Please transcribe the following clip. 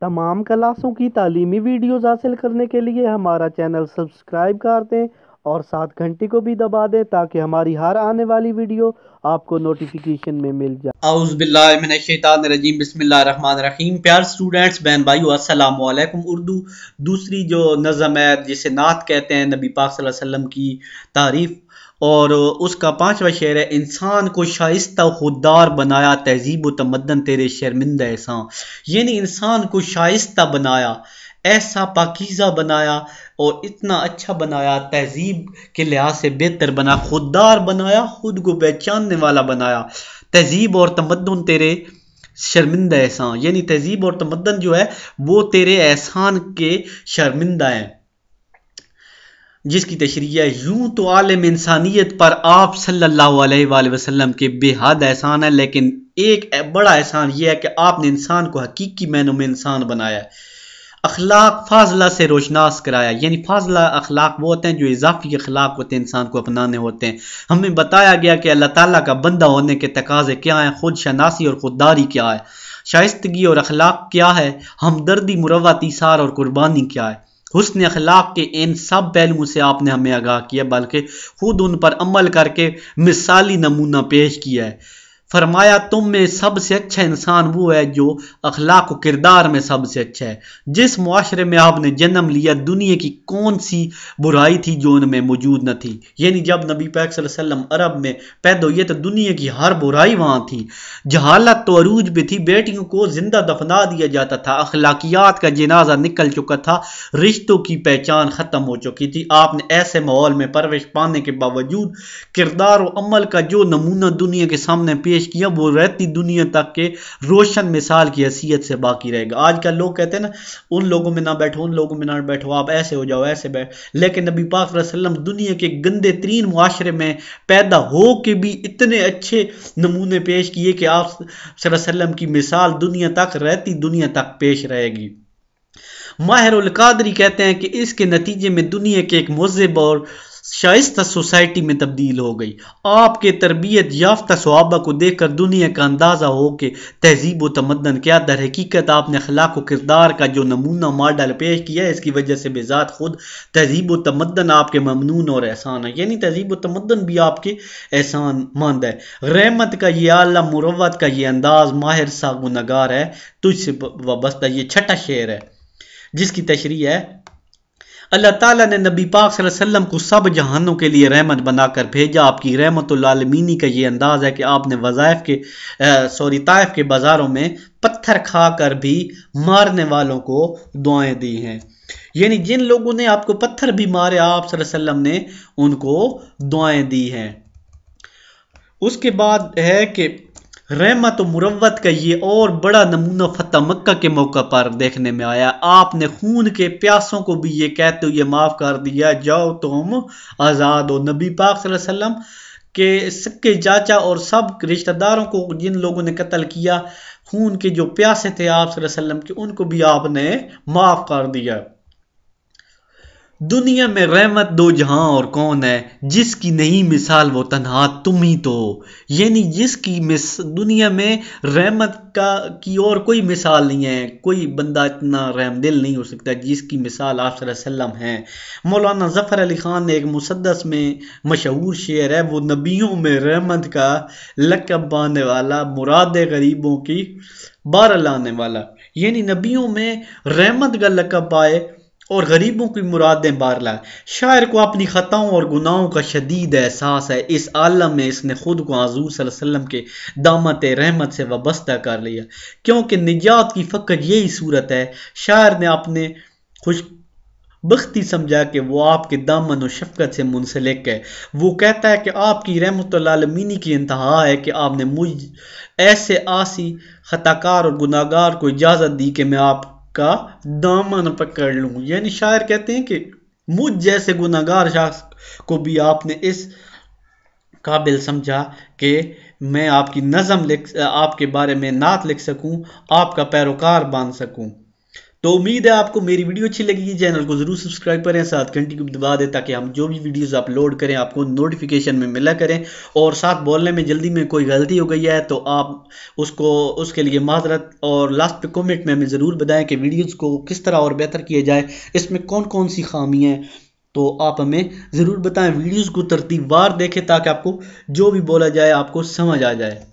तमाम क्लासों की तालीमी वीडियोज़ हासिल करने के लिए हमारा चैनल सब्सक्राइब कर दें और साथ घंटी को भी दबा दें ताकि हमारी हर आने वाली वीडियो आपको नोटिफिकेशन में मिल जाए। औज़ुबिल्लाहिमिनश्शैतानिर्रजीम बिस्मिल्लाहिर्रहमानिर्रहीम। प्यार स्टूडेंट्स, बहन भाइयों, अस्सलाम वालेकुम। उर्दू दूसरी जो नज़म है जिसे नात कहते हैं, नबी पाक सल्लल्लाहु अलैहि वसल्लम की तारीफ, और उसका 5वां शेर है, इंसान को शाइस्ता खुददार बनाया, तहजीब व तमद्दन तेरे शर्मिंदा एहसान। यानी इंसान को शाइस्ता बनाया, ऐसा पाकीज़ा बनाया और इतना अच्छा बनाया, तहजीब के लिहाज से बेहतर बना, खुददार बनाया, खुद को पहचानने वाला बनाया। तहजीब और तमद्दन तेरे शर्मिंदा एहसान, यानी तहजीब और तमद्दन जो है वो तेरे एहसान के शर्मिंदा हैं। जिसकी तशरीह है, यूं तो आलम इंसानियत पर आप सल्लल्लाहु अलैहि वसल्लम के बेहद एहसान है, लेकिन एक बड़ा एहसान यह है कि आपने इंसान को हकीकी मायनों में इंसान बनाया है, अखलाक फाजला से रोशनास कराया। यानी फाजला अखलाक वो होते हैं जो इजाफी अखलाक होते हैं, इंसान को अपनाने होते हैं। हमें बताया गया कि अल्लाह ताला का बंदा होने के तकाजे क्या हैं, खुद शनासी और खुददारी क्या है, शाइस्तगी और अखलाक क्या है, हमदर्दी, मुरव्वत, ईसार और कुर्बानी क्या है। हुस्न अखलाक के इन सब पहलुओं से आपने हमें आगाह किया, बल्कि खुद उन पर अमल करके मिसाली नमूना पेश किया है। फरमाया, तुम में सबसे अच्छा इंसान वो है जो अखलाक व किरदार में सबसे अच्छा है। जिस मुआशरे में आपने जन्म लिया, दुनिया की कौन सी बुराई थी जो उनमें मौजूद न थी। यानी जब नबी पाक सल्लल्लाहु अलैहि वसल्लम अरब में पैदा हुए तो दुनिया की हर बुराई वहाँ थी। जहालत तो अरूज भी थी, बेटियों को जिंदा दफना दिया जाता था, अखलाकियात का जनाजा निकल चुका था, रिश्तों की पहचान खत्म हो चुकी थी। आपने ऐसे माहौल में परवरिश पाने के बावजूद किरदार और अमल का जो नमूना दुनिया के सामने पेश किया, वो रहती दुनिया तक के रोशन मिसाल की हैसियत से बाकी रहेगा। आजकल लोग कहते हैं ना, उन लोगों में ना बैठो, उन लोगों में ना बैठो, आप ऐसे हो जाओ, ऐसे बैठ। लेकिन नबी पाक सल्लल्लाहु अलैहि वसल्लम दुनिया के गंदे तरीन मुआशरे में पैदा हो के भी इतने अच्छे नमूने पेश किए कि आप सल्लल्लाहु अलैहि वसल्लम की मिसाल दुनिया तक रहती दुनिया तक पेश रहेगी। माहिर उल कादरी कहते हैं कि इसके नतीजे में दुनिया के एक मुज़्ज़िब और शाइस्ता सोसाइटी में तब्दील हो गई। आपके तरबियत याफ्ता सहाबा को देखकर दुनिया का अंदाजा हो कि तहजीब व तमद्दन क्या दर हकीकत आपने अखलाक व किरदार का जो नमूना मॉडल पेश किया है, इसकी वजह से बेजात खुद तहजीब व तमद्दन आपके ममनून और एहसान है। यानी तहजीब व तमद्दन भी आपके एहसान मंद है। रहमत का ये आला, मुरव्वत का ये अंदाज, माहिर सा गुनहगार है तुझसे वाबस्ता। ये छठा शेर है जिसकी तशरीह है, अल्लाह ताला ने नबी पाक सल्लल्लाहु अलैहि वसल्लम को सब जहानों के लिए रहमत बनाकर भेजा। आपकी रहमतुल आलमीनी का ये अंदाज है कि आपने ताइफ के बाजारों में पत्थर खाकर भी मारने वालों को दुआएं दी हैं। यानी जिन लोगों ने आपको पत्थर भी मारे, आप सल्लल्लाहु अलैहि वसल्लम ने उनको दुआएं दी हैं। उसके बाद है कि रहमत और मुरव्वत का ये और बड़ा नमूना फतह मक्का के मौका पर देखने में आया। आपने खून के प्यासों को भी ये कहते हुए माफ कर दिया, जाओ तुम आज़ाद हो। नबी पाक सल्लल्लाहु अलैहि वसल्लम के सक्के चाचा और सब रिश्तेदारों को जिन लोगों ने कत्ल किया, खून के जो प्यासे थे आप सल्लल्लाहु अलैहि वसल्लम के, उनको भी आपने माफ कर दिया। दुनिया में रहमत दो जहां और कौन है, जिसकी नहीं मिसाल वो तन्हा तुम ही तो। यानी जिसकी दुनिया में रहमत की और कोई मिसाल नहीं है, कोई बंदा इतना रहमदिल नहीं हो सकता जिसकी मिसाल आप सल्लल्लाहु अलैहि वसल्लम हैं। मौलाना ज़फ़र अली ख़ान ने एक मुसद्दस में मशहूर शेर है, वो नबियों में रहमत का लक़ब पाने वाला, मुराद गरीबों की बार लाने वाला। यानी नबियों में रहमत का लक़ब पाए और गरीबों की मुरादें बार लाए। शायर को अपनी खताओं और गुनाहों का शदीद एहसास है। इस आलम में इसने खुद को हुज़ूर सल्लल्लाहु अलैहि वसल्लम के दामत रहमत से वाबस्ता कर लिया, क्योंकि निजात की फ़कत यही सूरत है। शायर ने अपने खुशबख्ती समझा कि वो आपके दामन और शफ़क़त से मुंसलिक है। वो कहता है कि आपकी रहमतुल आलमीनी की इंतहा है कि आपने मुझ ऐसे आसी खताकार और गुनाहगार को इजाज़त दी कि मैं आप का दामन पकड़ लूं। यानी शायर कहते हैं कि मुझ जैसे गुनाहगार शख्स को भी आपने इस काबिल समझा कि मैं आपकी नज़म आपके बारे में नात लिख सकूं, आपका पैरोकार बन सकूं। تو امید ہے آپ کو میری ویڈیو اچھی لگے گی، چینل کو ضرور سبسکرائب کریں، ساتھ گھنٹی کو دبا دیں تاکہ ہم جو بھی ویڈیوز اپلوڈ کریں آپ کو نوٹیفیکیشن میں ملا کریں، اور ساتھ بولنے میں جلدی میں کوئی غلطی ہو گئی ہے تو آپ اس کے لیے معذرت، اور لاسٹ پہ کومنٹ میں ہمیں ضرور بتائیں کہ ویڈیوز کو کس طرح اور بہتر کیا جائے، اس میں کون کون سی خامی ہیں، تو آپ ہمیں ضرور بتائیں۔ ویڈیوز کو ترتیب وار دیکھیں تاکہ آپ کو جو بھی بولا جائے آپ کو سمجھ آ جائے۔